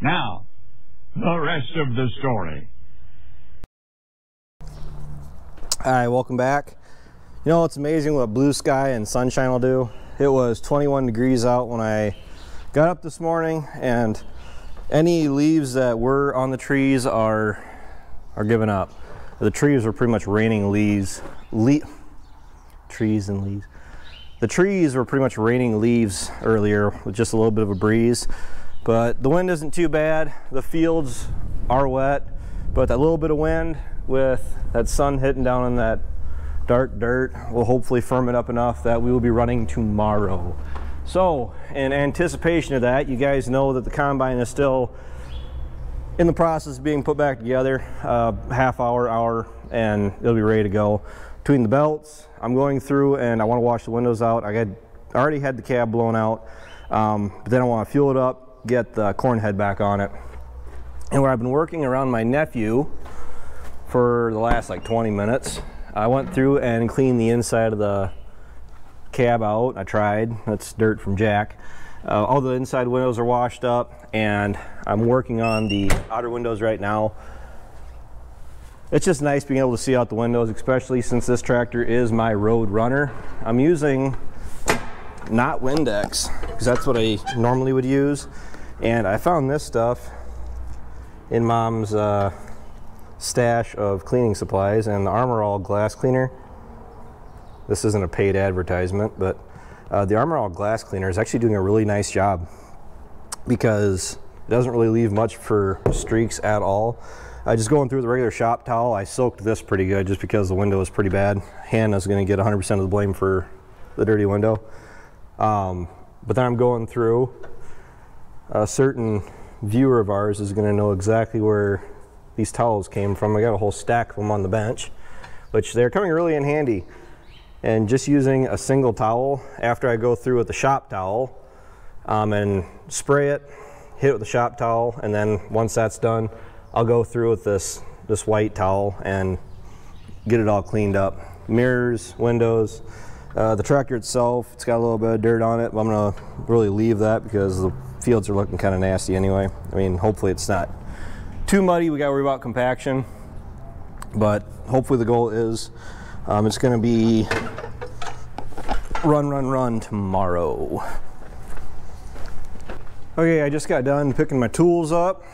Now, the rest of the story. Hi, welcome back. You know, it's amazing what blue sky and sunshine will do. It was 21 degrees out when I got up this morning, and any leaves that were on the trees are giving up. The trees were pretty much raining leaves. Trees and leaves. The trees were pretty much raining leaves earlier with just a little bit of a breeze, but the wind isn't too bad. The fields are wet, but that little bit of wind with that sun hitting down in that dark dirt will hopefully firm it up enough that we will be running tomorrow. So in anticipation of that, you guys know that the combine is still in the process of being put back together, half hour, and it'll be ready to go. Between the belts, I'm going through and I want to wash the windows out. I already had the cab blown out, but then I want to fuel it up, get the corn head back on it. And where I've been working around my nephew for the last like 20 minutes, I went through and cleaned the inside of the cab out. I tried. That's dirt from Jack. All the inside windows are washed up, and I'm working on the outer windows right now. It's just nice being able to see out the windows, especially since this tractor is my road runner. I'm using not Windex, because that's what I normally would use. And I found this stuff in Mom's stash of cleaning supplies, and the Armor All glass cleaner. This isn't a paid advertisement, but the Armor All glass cleaner is actually doing a really nice job because it doesn't really leave much for streaks at all. Just going through the regular shop towel, I soaked this pretty good just because the window is pretty bad. Hannah's going to get 100% of the blame for the dirty window. But then I'm going through. A certain viewer of ours is going to know exactly where these towels came from. I got a whole stack of them on the bench, which they're coming really in handy. And just using a single towel after I go through with the shop towel and spray it, hit it with the shop towel, and then once that's done, I'll go through with this white towel and get it all cleaned up. Mirrors, windows, the tractor itself, it's got a little bit of dirt on it, but I'm gonna really leave that because the fields are looking kind of nasty anyway. I mean, hopefully it's not too muddy. We got to worry about compaction, but hopefully the goal is it's going to be run tomorrow. Okay, I just got done picking my tools up.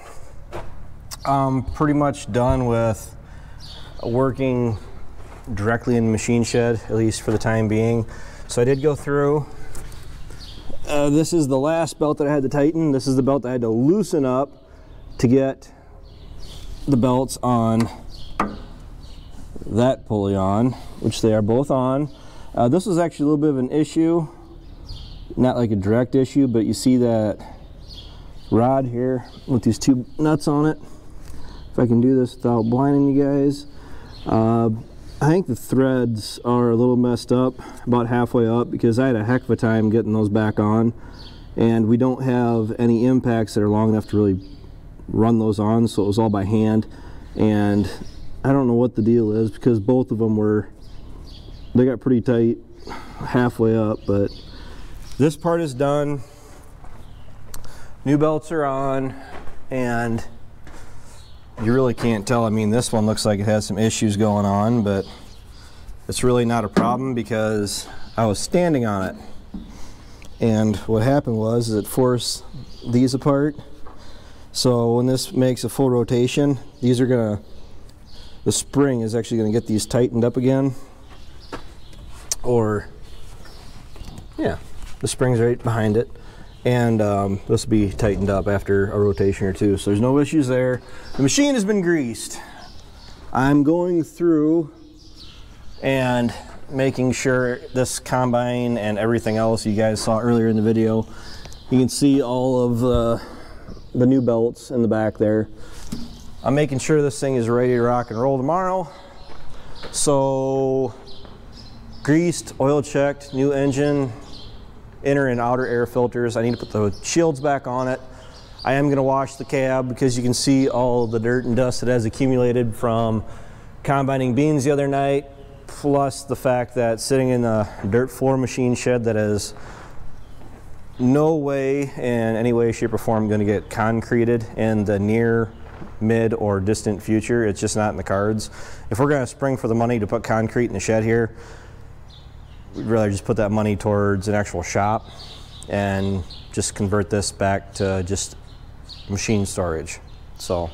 I'm pretty much done with working directly in the machine shed, at least for the time being. So I did go through. This is the last belt that I had to tighten. This is the belt I had to loosen up to get the belts on that pulley on, which they are both on. This was actually a little bit of an issue, not like a direct issue, but you see that rod here with these two nuts on it. If I can do this without blinding you guys, I think the threads are a little messed up about halfway up because I had a heck of a time getting those back on, and we don't have any impacts that are long enough to really run those on, so it was all by hand. And I don't know what the deal is because both of them they got pretty tight halfway up, but this part is done. New belts are on, and you really can't tell. I mean, this one looks like it has some issues going on, but it's really not a problem because I was standing on it. And what happened was it forced these apart. So when this makes a full rotation, the spring is actually gonna get these tightened up again. Or, yeah, the spring's right behind it. And this will be tightened up after a rotation or two, so there's no issues there. The machine has been greased. I'm going through and making sure this combine and everything else you guys saw earlier in the video, you can see all of the new belts in the back there. I'm making sure this thing is ready to rock and roll tomorrow. So greased, oil checked, new engine, inner and outer air filters. I need to put the shields back on it. I am going to wash the cab because you can see all the dirt and dust that has accumulated from combining beans the other night, plus the fact that sitting in a dirt floor machine shed that has no way in any way, shape, or form going to get concreted in the near, mid, or distant future. It's just not in the cards. If we're going to spring for the money to put concrete in the shed here, we'd rather just put that money towards an actual shop and just convert this back to just machine storage. So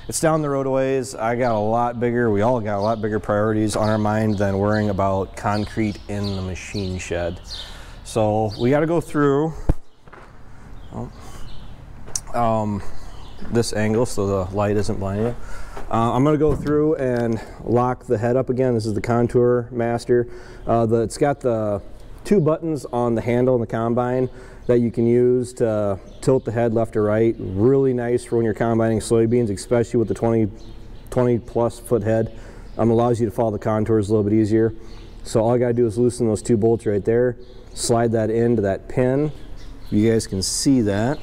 it's down the road a ways. I got a lot bigger, we all got a lot bigger priorities on our mind than worrying about concrete in the machine shed. So we got to go through this angle so the light isn't blinding you. I'm going to go through and lock the head up again. This is the Contour Master. It's got the 2 buttons on the handle in the combine that you can use to tilt the head left or right. Really nice for when you're combining soybeans, especially with the 20 plus foot head. Allows you to follow the contours a little bit easier. So all I got to do is loosen those 2 bolts right there, slide that into that pin. You guys can see that.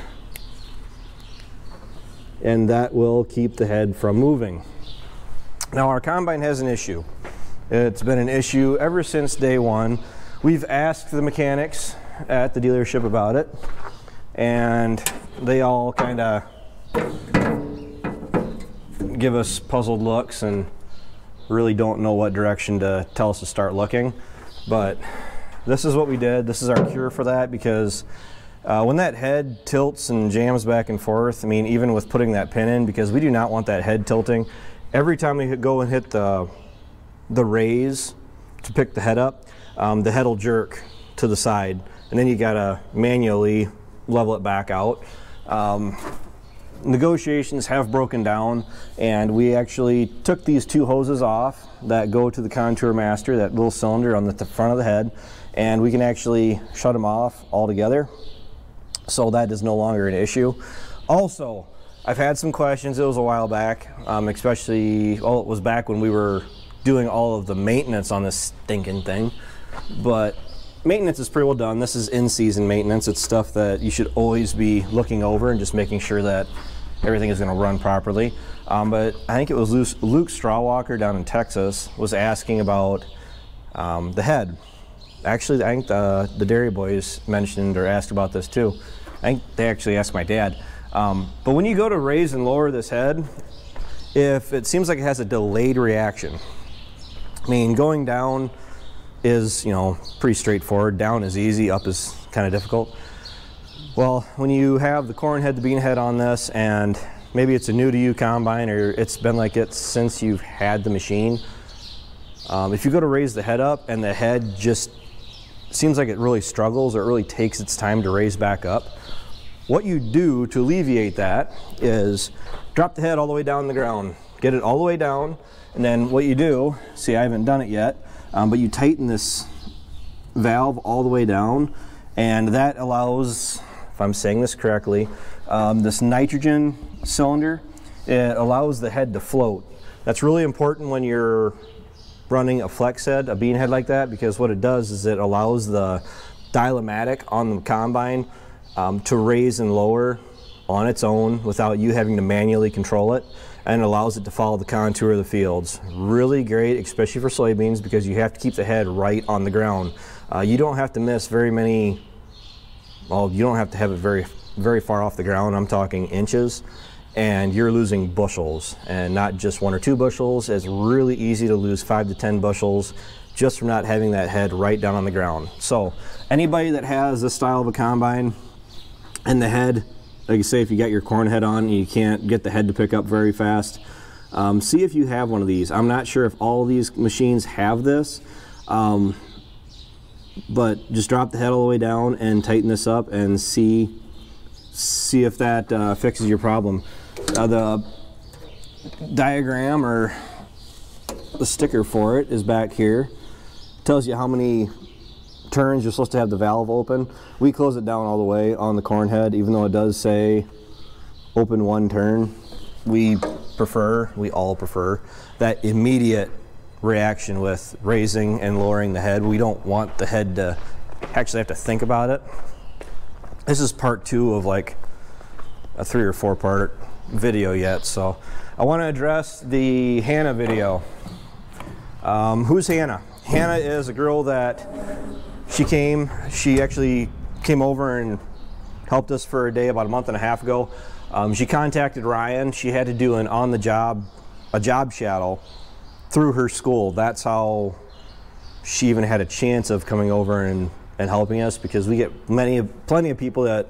And that will keep the head from moving. Now our combine has an issue. It's been an issue ever since day one. We've asked the mechanics at the dealership about it, and they all kind of give us puzzled looks and really don't know what direction to tell us to start looking. But this is what we did. This is our cure for that, because when that head tilts and jams back and forth, I mean, even with putting that pin in, because we do not want that head tilting. Every time we go and hit the raise to pick the head up, the head will jerk to the side, and then you gotta manually level it back out. Negotiations have broken down, and we actually took these 2 hoses off that go to the Contour Master, that little cylinder on the front of the head, and we can actually shut them off altogether. So that is no longer an issue. Also, I've had some questions. It was a while back, especially, well, it was back when we were doing all of the maintenance on this stinking thing. But maintenance is pretty well done. This is in-season maintenance. It's stuff that you should always be looking over and just making sure that everything is going to run properly. But I think it was Luke Strawwalker down in Texas was asking about the head. Actually, I think the Dairy Boys mentioned or asked about this too. I think they actually asked my dad. But when you go to raise and lower this head, if it seems like it has a delayed reaction, I mean, going down is, you know, pretty straightforward. Down is easy, up is kind of difficult. Well, when you have the corn head, the bean head on this, and maybe it's a new to you combine, or it's been like it since you've had the machine, if you go to raise the head up and the head just seems like it really struggles or it really takes its time to raise back up, what you do to alleviate that is drop the head all the way down the ground, get it all the way down, and then what you do, see, I haven't done it yet, but you tighten this valve all the way down, and that allows, if I'm saying this correctly, this nitrogen cylinder, it allows the head to float. That's really important when you're running a flex head, a bean head like that, because what it does is it allows the dial-o-matic on the combine to raise and lower on its own without you having to manually control it, and it allows it to follow the contour of the fields. Really great, especially for soybeans, because you have to keep the head right on the ground. You don't have to miss very many, well, you don't have to have it very far off the ground. I'm talking inches, and you're losing bushels, and not just 1 or 2 bushels. It's really easy to lose 5 to 10 bushels just from not having that head right down on the ground. So anybody that has this style of a combine and the head, like you say, if you got your corn head on and you can't get the head to pick up very fast, see if you have one of these. I'm not sure if all these machines have this, but just drop the head all the way down and tighten this up and see if that fixes your problem. The diagram or the sticker for it is back here. It tells you how many turns you're supposed to have the valve open. We close it down all the way on the corn head, even though it does say open 1 turn. We all prefer that immediate reaction with raising and lowering the head. We don't want the head to actually have to think about it. This is part 2 of like a 3 or 4 part video yet, so I want to address the Hannah video. Who's Hannah? Hannah is a girl that she actually came over and helped us for a day about a month and a half ago. She contacted Ryan. She had to do a job shadow through her school. That's how she even had a chance of coming over and helping us, because we get plenty of people that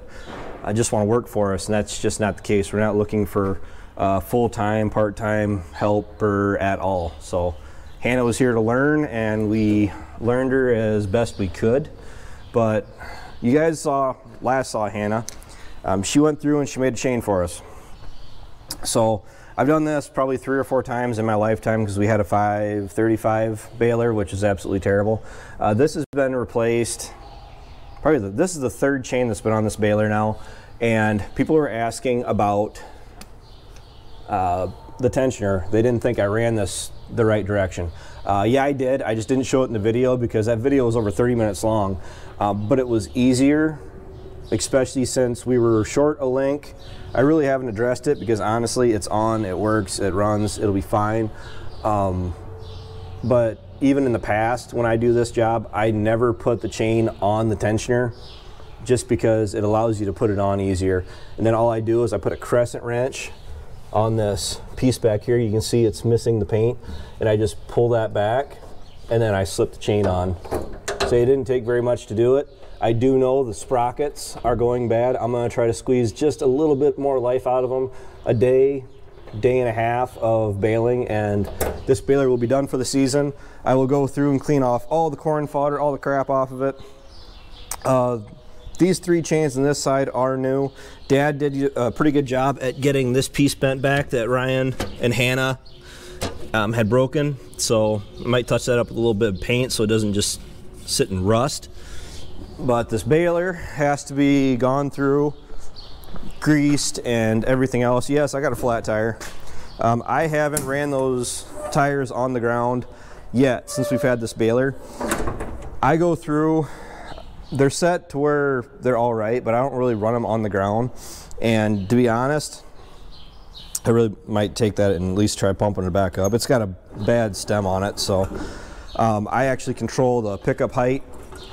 just want to work for us, and that's just not the case. We're not looking for full-time, part-time helper at all. So Hannah was here to learn, and we learned her as best we could. But you guys last saw Hannah. She went through and she made a chain for us. So I've done this probably 3 or 4 times in my lifetime, because we had a 535 baler, which is absolutely terrible. This has been replaced. This is the 3rd chain that's been on this baler now, and people were asking about the tensioner. They didn't think I ran this the right direction. Yeah, I did. I just didn't show it in the video because that video was over 30 minutes long. But it was easier, especially since we were short a link. I really haven't addressed it because honestly, it's on, it works, it runs, it'll be fine. But even in the past, when I do this job, I never put the chain on the tensioner, just because it allows you to put it on easier. And then all I do is I put a crescent wrench on this piece back here. You can see it's missing the paint, and I just pull that back and then I slip the chain on. So it didn't take very much to do it. I do know the sprockets are going bad. I'm going to try to squeeze just a little bit more life out of them. A day and a half of baling, and this baler will be done for the season. I will go through and clean off all the corn fodder, all the crap off of it. These 3 chains on this side are new. Dad did a pretty good job at getting this piece bent back that Ryan and Hannah had broken. So I might touch that up with a little bit of paint so it doesn't just sit and rust. But this baler has to be gone through, greased, and everything else. Yes, I got a flat tire. I haven't ran those tires on the ground yet since we've had this baler. I go through, they're set to where they're all right, but I don't really run them on the ground. And to be honest, I really might take that and at least try pumping it back up. It's got a bad stem on it, so I actually control the pickup height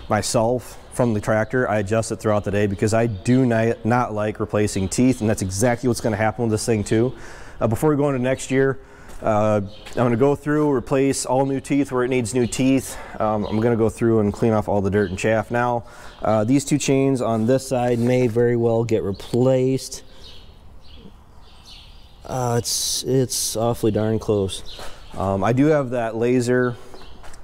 myself from the tractor. I adjust it throughout the day because I do not like replacing teeth, and that's exactly what's going to happen with this thing too. Before we go into next year, I'm going to go through, replace all new teeth where it needs new teeth. I'm going to go through and clean off all the dirt and chaff now. These 2 chains on this side may very well get replaced. It's awfully darn close. I do have that laser,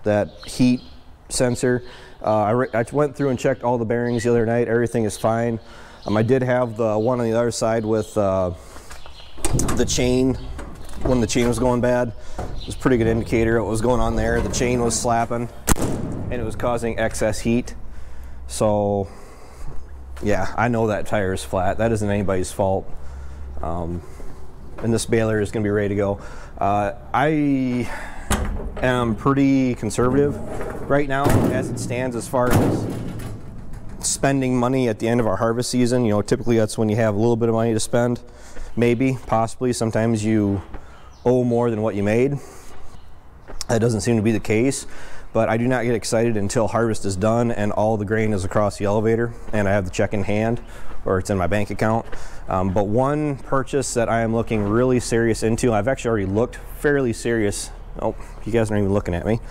that heat sensor. I went through and checked all the bearings the other night. Everything is fine. I did have the one on the other side with the chain. When the chain was going bad, it was a pretty good indicator what was going on there. The chain was slapping and it was causing excess heat. So yeah, I know that tire is flat. That isn't anybody's fault. And this baler is going to be ready to go. I am pretty conservative right now as it stands as far as spending money at the end of our harvest season. You know, typically that's when you have a little bit of money to spend. Maybe, possibly, sometimes you owe more than what you made. That doesn't seem to be the case, but I do not get excited until harvest is done and all the grain is across the elevator and I have the check in hand or it's in my bank account. But one purchase that I am looking really serious into, I've actually already looked fairly serious. Oh, you guys aren't even looking at me.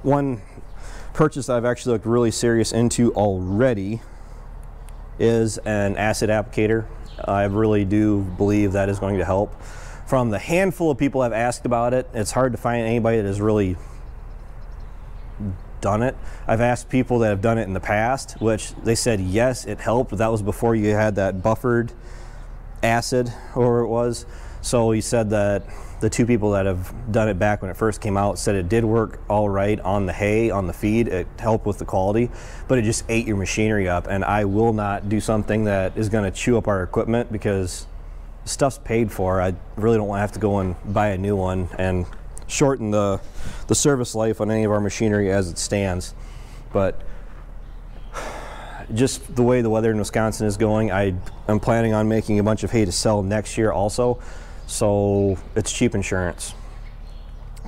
One purchase that I've actually looked really serious into already is an acid applicator. I really do believe that is going to help. From the handful of people I've asked about it, it's hard to find anybody that has really done it. I've asked people that have done it in the past, which they said yes, it helped, but that was before you had that buffered acid, or it was. So he said that the 2 people that have done it back when it first came out said it did work all right on the hay, on the feed. It helped with the quality, but it just ate your machinery up. And I will not do something that is going to chew up our equipment because stuff's paid for. I really don't want to have to go and buy a new one and shorten the service life on any of our machinery as it stands. But just the way the weather in Wisconsin is going, I'm planning on making a bunch of hay to sell next year also. So it's cheap insurance.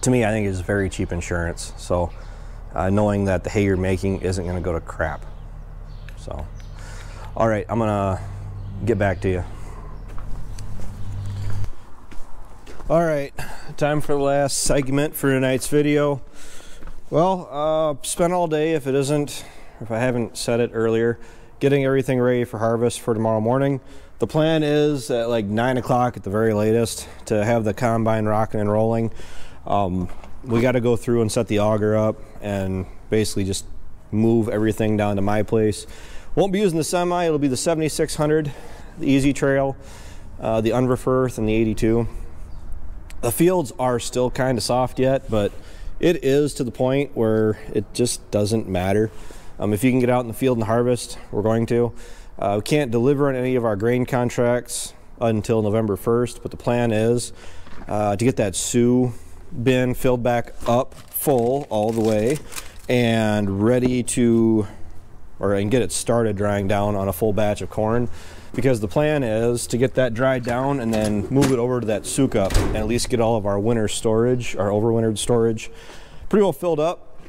To me, I think it's very cheap insurance. So knowing that the hay you're making isn't going to go to crap. So All right, I'm gonna get back to you. All right, time for the last segment for tonight's video. Well, spent all day, if I haven't said it earlier, getting everything ready for harvest for tomorrow morning. The plan is at like 9 o'clock at the very latest to have the combine rocking and rolling. We got to go through and set the auger up and basically just move everything down to my place. Won't be using the semi, it'll be the 7600, the Easy Trail, the Unverferth, and the 82. The fields are still kind of soft yet, but it is to the point where it just doesn't matter. If you can get out in the field and harvest, we're going to. We can't deliver on any of our grain contracts until November 1st, but the plan is to get that Sioux bin filled back up full all the way and ready to, and get it started drying down on a full batch of corn, because the plan is to get that dried down and then move it over to that Sioux cup and at least get all of our winter storage, our overwintered storage, pretty well filled up.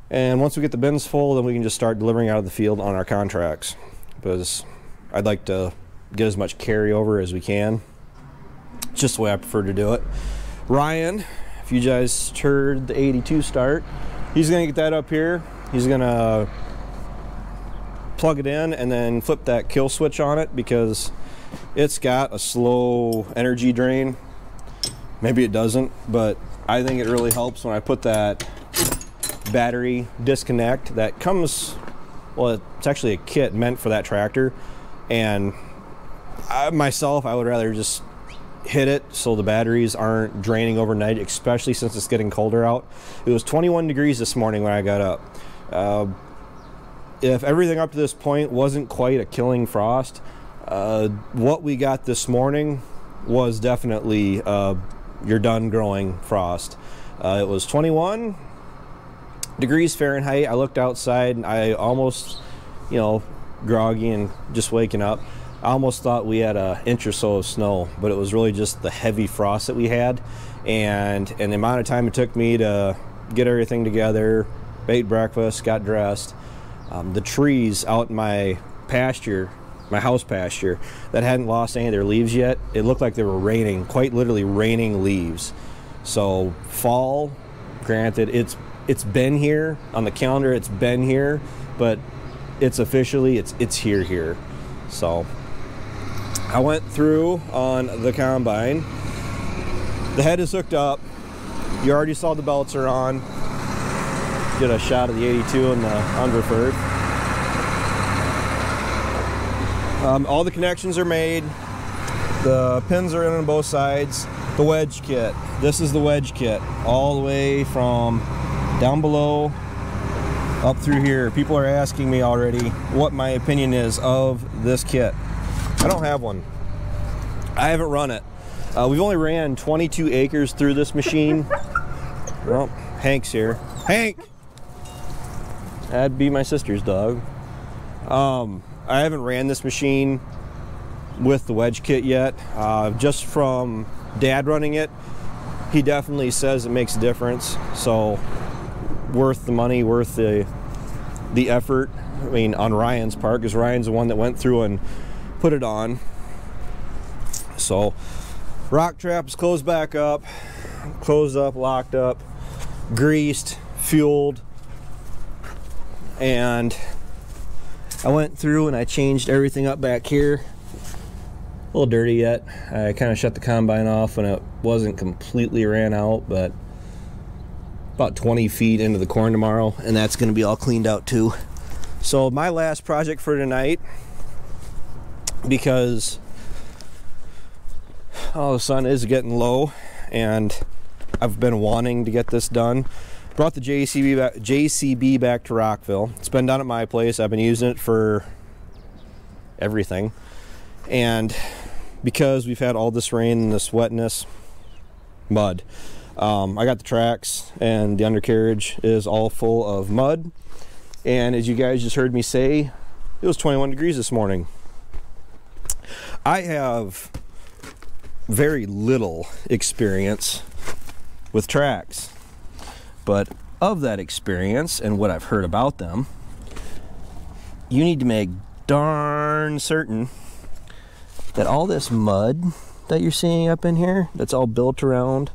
And once we get the bins full, then we can just start delivering out of the field on our contracts, because I'd like to get as much carryover as we can. It's just the way I prefer to do it. Ryan, if you guys heard the 82 start, he's gonna get that up here. He's gonna plug it in and then flip that kill switch on it, because it's got a slow energy drain. Maybe it doesn't, but I think it really helps when I put that battery disconnect that comes, well, it's actually a kit meant for that tractor, and I would rather just hit it so the batteries aren't draining overnight, especially since it's getting colder out. It was 21 degrees this morning when I got up. If everything up to this point wasn't quite a killing frost, what we got this morning was definitely you're done growing frost. It was 21 degrees Fahrenheit. I looked outside and I almost, groggy and just waking up, I almost thought we had an inch or so of snow, but it was really just the heavy frost that we had, and the amount of time it took me to get everything together, ate breakfast, got dressed. The trees out in my pasture, my house pasture, that hadn't lost any of their leaves yet, it looked like they were raining, quite literally raining leaves. So fall, granted, it's been here on the calendar, it's been here, but it's officially it's here. So I went through on the combine. The head is hooked up. You already saw the belts are on. Get a shot of the 82 and the Unverferth. All the connections are made. The pins are in on both sides. The wedge kit. This is the wedge kit, all the way from down below up through here. People are asking me already what my opinion is of this kit. I don't have one. I haven't run it. We've only ran 22 acres through this machine. Well, Hank's here. Hank! That'd be my sister's dog. I haven't ran this machine with the wedge kit yet. Just from Dad running it, he definitely says it makes a difference. So worth the money, worth the effort. I mean, on Ryan's part, because Ryan's the one that went through and put it on. So rock trap is closed back up, closed up, locked up, greased, fueled, and I went through and I changed everything up back here. A little dirty yet. I kind of shut the combine off when it wasn't completely ran out, but about 20 feet into the corn tomorrow, and that's going to be all cleaned out too. So my last project for tonight, because the sun is getting low and I've been wanting to get this done, brought the JCB back to Rockville. It's been done at my place. I've been using it for everything, and because we've had all this rain and this wetness, mud, I got the tracks and the undercarriage is all full of mud, and as you guys just heard me say, it was 21 degrees this morning. I have very little experience with tracks, but of that experience and what I've heard about them, you need to make darn certain that all this mud that you're seeing up in here, that's all built around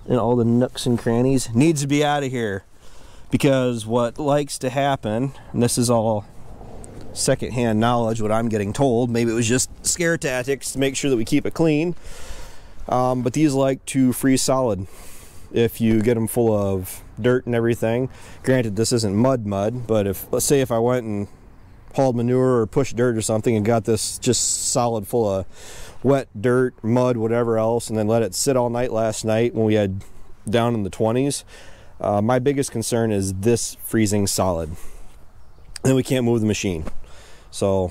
in all the nooks and crannies, needs to be out of here. Because what likes to happen, and this is all secondhand knowledge, what I'm getting told, maybe it was just scare tactics to make sure that we keep it clean, but these like to freeze solid if you get them full of dirt and everything. Granted, this isn't mud, but if, let's say if I went and hauled manure or pushed dirt or something and got this just solid full of wet dirt, mud, whatever else, and then let it sit all night last night when we had down in the 20s, my biggest concern is this freezing solid. Then we can't move the machine. So,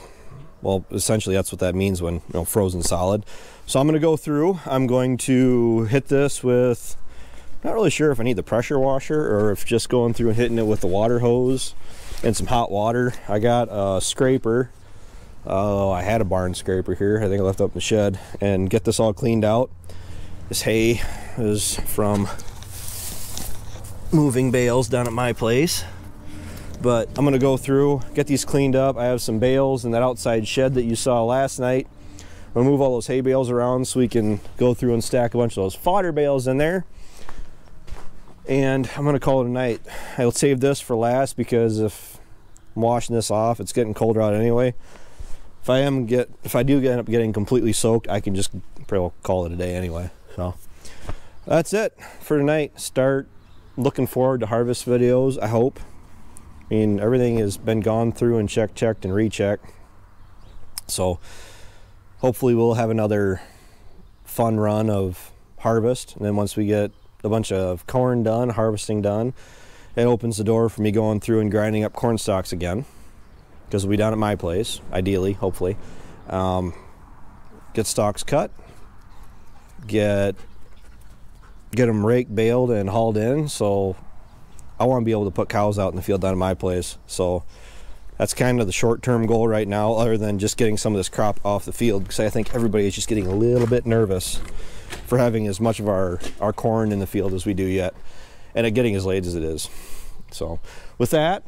well, essentially that's what that means when, you know, frozen solid. So I'm going to go through, I'm going to hit this with, not really sure if I need the pressure washer or if just going through and hitting it with the water hose and some hot water. I got a scraper. I had a barn scraper here, I think I left it up in the shed, and get this all cleaned out. This hay is from moving bales down at my place, but I'm gonna go through, get these cleaned up. I have some bales in that outside shed that you saw last night. I'm gonna move all those hay bales around so we can go through and stack a bunch of those fodder bales in there, and I'm gonna call it a night. I'll save this for last because if I'm washing this off, it's getting colder out anyway. If I do end up getting completely soaked, I can just probably call it a day anyway. So that's it for tonight. Start looking forward to harvest videos, I hope. I mean, everything has been gone through and checked and rechecked. So hopefully we'll have another fun run of harvest. And then once we get a bunch of corn done, harvesting done, it opens the door for me going through and grinding up corn stalks again, because we'll be down at my place, ideally, hopefully. Get stalks cut, get them raked, baled, and hauled in. So I want to be able to put cows out in the field down at my place. So that's kind of the short-term goal right now, other than just getting some of this crop off the field, because I think everybody is just getting a little bit nervous for having as much of our corn in the field as we do yet, and it getting as late as it is. So with that,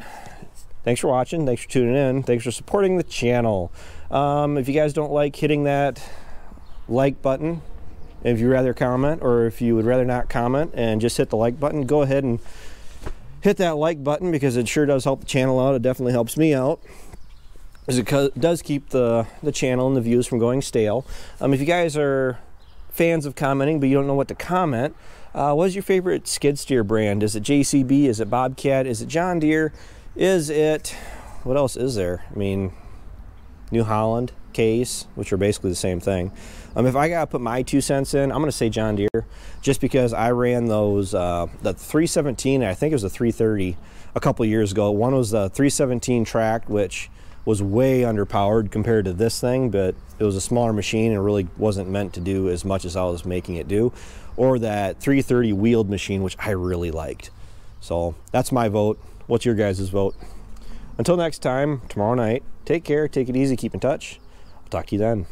thanks for watching, thanks for tuning in, thanks for supporting the channel. If you guys don't like hitting that like button, if you'd rather comment, or if you would rather not comment and just hit the like button, go ahead and hit that like button, because it sure does help the channel out. It definitely helps me out, as it does keep the channel and the views from going stale. If you guys are fans of commenting but you don't know what to comment, what is your favorite skid steer brand? Is it JCB? Is it Bobcat? Is it John Deere? Is it, what else is there? I mean, New Holland, Case, which are basically the same thing. If I gotta put my 2 cents in, I'm gonna say John Deere, just because I ran those, the 317, I think it was a 330 a couple years ago. One was the 317 tracked, which was way underpowered compared to this thing, but it was a smaller machine and really wasn't meant to do as much as I was making it do. Or that 330 wheeled machine, which I really liked. So that's my vote. What's your guys' vote? Until next time, tomorrow night, take care, take it easy, keep in touch. I'll talk to you then.